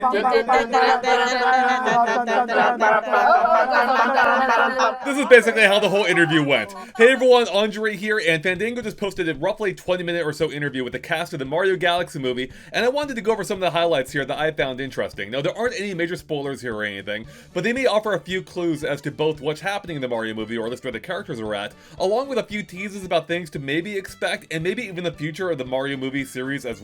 This is basically how the whole interview went. Hey everyone, Andre here, and Fandango just posted a roughly 20-minute or so interview with the cast of the Mario Galaxy movie, and I wanted to go over some of the highlights here that I found interesting. Now, there aren't any major spoilers here or anything, but they may offer a few clues as to both what's happening in the Mario movie, or at least where the characters are at, along with a few teases about things to maybe expect, and maybe even the future of the Mario movie series as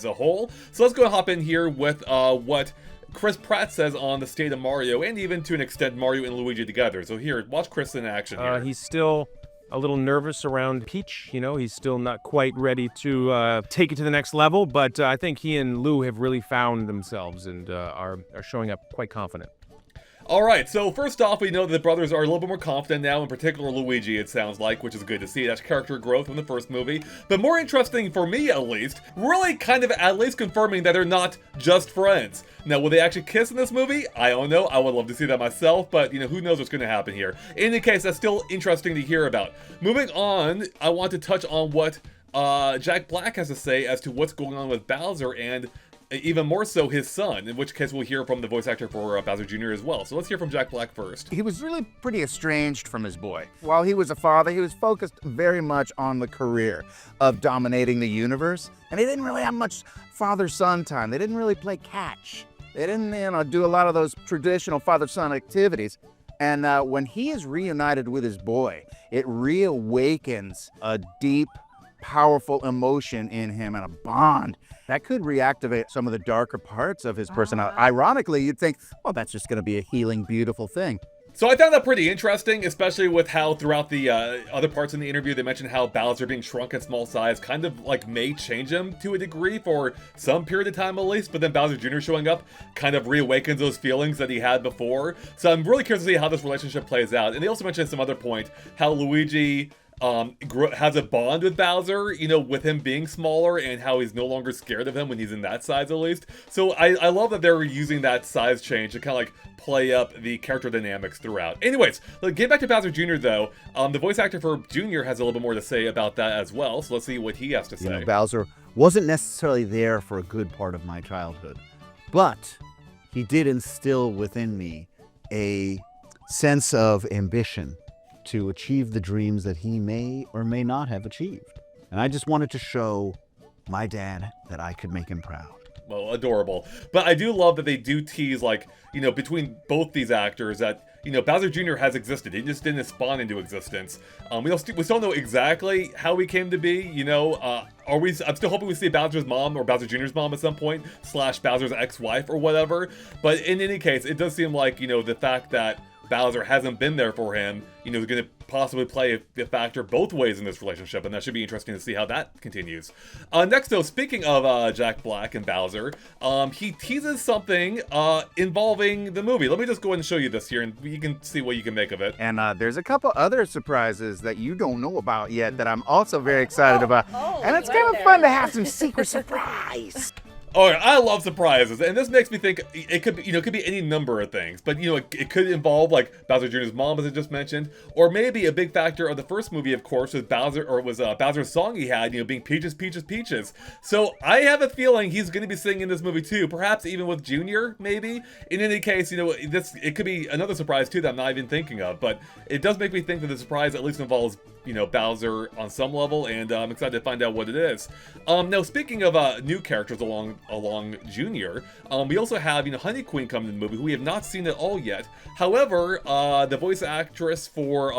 a whole. So let's go and hop in here with what Chris Pratt says on the state of Mario, and even to an extent Mario and Luigi together. So here, watch Chris in action here. He's still a little nervous around Peach. You know, he's still not quite ready to take it to the next level, but I think he and Lou have really found themselves and are showing up quite confident. Alright, so first off, we know that the brothers are a little bit more confident now, in particular Luigi, it sounds like, which is good to see. That's character growth from the first movie. But more interesting, for me at least, really kind of at least confirming that they're not just friends. Now, will they actually kiss in this movie? I don't know. I would love to see that myself, but, you know, who knows what's going to happen here. In any case, that's still interesting to hear about. Moving on, I want to touch on what Jack Black has to say as to what's going on with Bowser and even more so his son, in which case we'll hear from the voice actor for Bowser Jr. as well. So let's hear from Jack Black first. He was really pretty estranged from his boy. While he was a father, he was focused very much on the career of dominating the universe, and he didn't really have much father-son time. They didn't really play catch. They didn't, do a lot of those traditional father-son activities. And when he is reunited with his boy, it reawakens a deep, powerful emotion in him and a bond that could reactivate some of the darker parts of his personality. Ironically, you'd think, oh, that's just going to be a healing, beautiful thing. So I found that pretty interesting, especially with how throughout the other parts in the interview they mentioned how Bowser being shrunk in small size kind of like may change him to a degree for some period of time at least, but then Bowser Jr. showing up kind of reawakens those feelings that he had before. So I'm really curious to see how this relationship plays out. And they also mentioned at some other point how Luigi has a bond with Bowser, with him being smaller and how he's no longer scared of him when he's in that size at least. So I love that they're using that size change to kind of like play up the character dynamics throughout. Anyways, getting back to Bowser Jr. though, the voice actor for Jr. has a little bit more to say about that as well. So let's see what he has to say. Bowser wasn't necessarily there for a good part of my childhood, but he did instill within me a sense of ambition to achieve the dreams that he may or may not have achieved. And I just wanted to show my dad that I could make him proud. Well, adorable. But I do love that they do tease, between both these actors that, Bowser Jr. has existed. He just didn't spawn into existence. We still don't know exactly how he came to be, I'm still hoping we see Bowser's mom or Bowser Jr.'s mom at some point, / Bowser's ex-wife or whatever. But in any case, it does seem like, the fact that Bowser hasn't been there for him, is going to possibly play a factor both ways in this relationship, and that should be interesting to see how that continues. Next, though, speaking of Jack Black and Bowser, he teases something involving the movie. Let me just go ahead and show you this here, and you can see what you can make of it. And there's a couple other surprises that you don't know about yet that I'm also very excited about. And it's kind of fun to have some secret surprise. Oh, I love surprises, and this makes me think it could be, it could be any number of things. But it could involve like Bowser Jr.'s mom, as I just mentioned, or maybe a big factor of the first movie, of course, was Bowser's song he had, being Peaches, Peaches, Peaches. So I have a feeling he's going to be singing in this movie too, perhaps even with Junior, maybe. In any case, it could be another surprise too that I'm not even thinking of. But it does make me think that the surprise at least involves Bowser on some level, and I'm excited to find out what it is. Now, speaking of new characters along Junior, we also have Honey Queen coming in the movie, who we have not seen at all yet. However, the voice actress for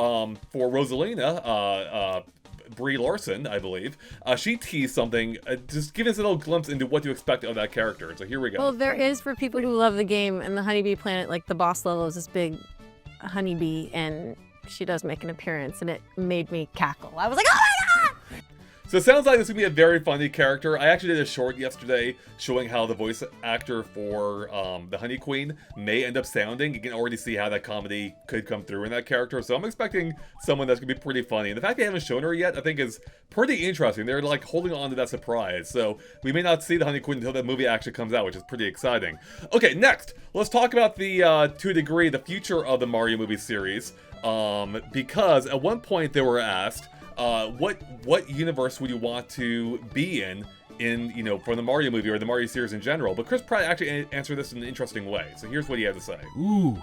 Rosalina, Brie Larson, I believe, she teased something, just giving us a little glimpse into what to expect of that character. So here we go. Well, there is, for people who love the game and the Honeybee Planet, like the boss level is this big honeybee, and she does make an appearance, and it made me cackle. I was like, oh my god! So it sounds like this is going to be a very funny character. I actually did a short yesterday showing how the voice actor for the Honey Queen may end up sounding. You can already see how that comedy could come through in that character. So I'm expecting someone that's going to be pretty funny. And the fact they haven't shown her yet, I think is pretty interesting. They're like holding on to that surprise. So we may not see the Honey Queen until that movie actually comes out, which is pretty exciting. Okay, next, let's talk about to a degree, the future of the Mario movie series. Because at one point they were asked, what universe would you want to be in in, you know, from the Mario movie or the Mario series in general. But Chris Pratt actually answered this in an interesting way. So here's what he had to say. Ooh.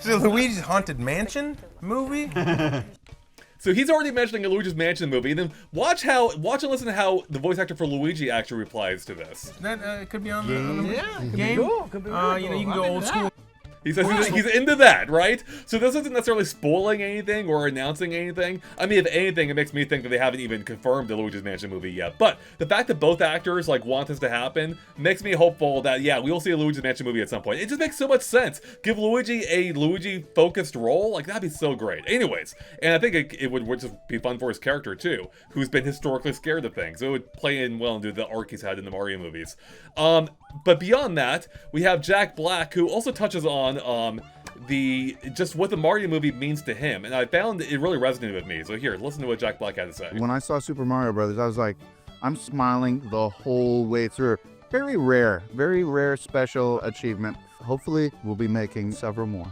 So Luigi's Haunted Mansion movie? So he's already mentioning a Luigi's Mansion movie, and then watch and listen to how the voice actor for Luigi actually replies to this. That could be on the Yeah, could game. be cool. Could be really You know, you cool. can go I'm old into school. that. He says he's into that, right? So this isn't necessarily spoiling anything or announcing anything. I mean, if anything, it makes me think that they haven't even confirmed the Luigi's Mansion movie yet. But the fact that both actors like want this to happen makes me hopeful that, yeah, we will see a Luigi's Mansion movie at some point. It just makes so much sense. Give Luigi a Luigi-focused role, like that'd be so great. Anyways, and I think it would just be fun for his character too, who's been historically scared of things. So it would play in well into the arc he's had in the Mario movies. But beyond that, we have Jack Black, who also touches on just what the Mario movie means to him, and I found it really resonated with me. So here, listen to what Jack Black had to say. When I saw Super Mario Brothers, I was like, I'm smiling the whole way through. Very rare special achievement. Hopefully, we'll be making several more.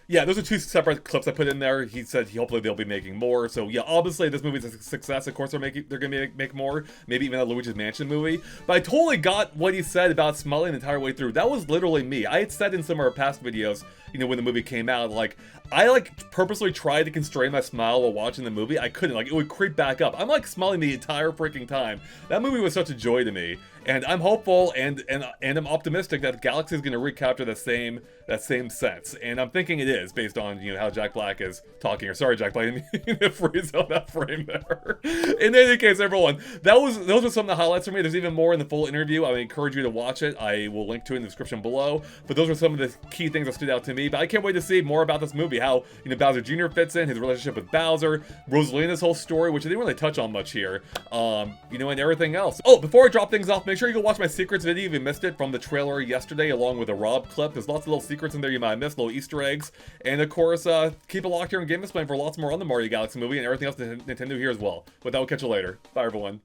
Yeah, those are two separate clips I put in there. He said hopefully they'll be making more. So yeah, obviously this movie's a success. Of course they're gonna make more. Maybe even a Luigi's Mansion movie. But I totally got what he said about smiling the entire way through. That was literally me. I had said in some of our past videos, you know, when the movie came out, like I purposely tried to constrain my smile while watching the movie. I couldn't. Like it would creep back up. I'm like smiling the entire freaking time. That movie was such a joy to me. And I'm hopeful and I'm optimistic that Galaxy is going to recapture that same sense. And I'm thinking it is based on, you know, how Jack Black is talking. Or sorry, Jack Black, I didn't mean to freeze on that frame there. In any case, everyone, those were some of the highlights for me. There's even more in the full interview. I encourage you to watch it. I will link to it in the description below. But those are some of the key things that stood out to me. But I can't wait to see more about this movie. How, you know, Bowser Jr. fits in, his relationship with Bowser, Rosalina's whole story, which I didn't really touch on much here. You know, and everything else. Oh, before I drop things off, make sure you go watch my secrets video if you missed it from the trailer yesterday, along with a Rob clip. There's lots of little secrets in there you might have missed, little Easter eggs. And of course, keep it locked here on GameXplain for lots more on the Mario Galaxy movie and everything else Nintendo here as well. But that will catch you later. Bye, everyone.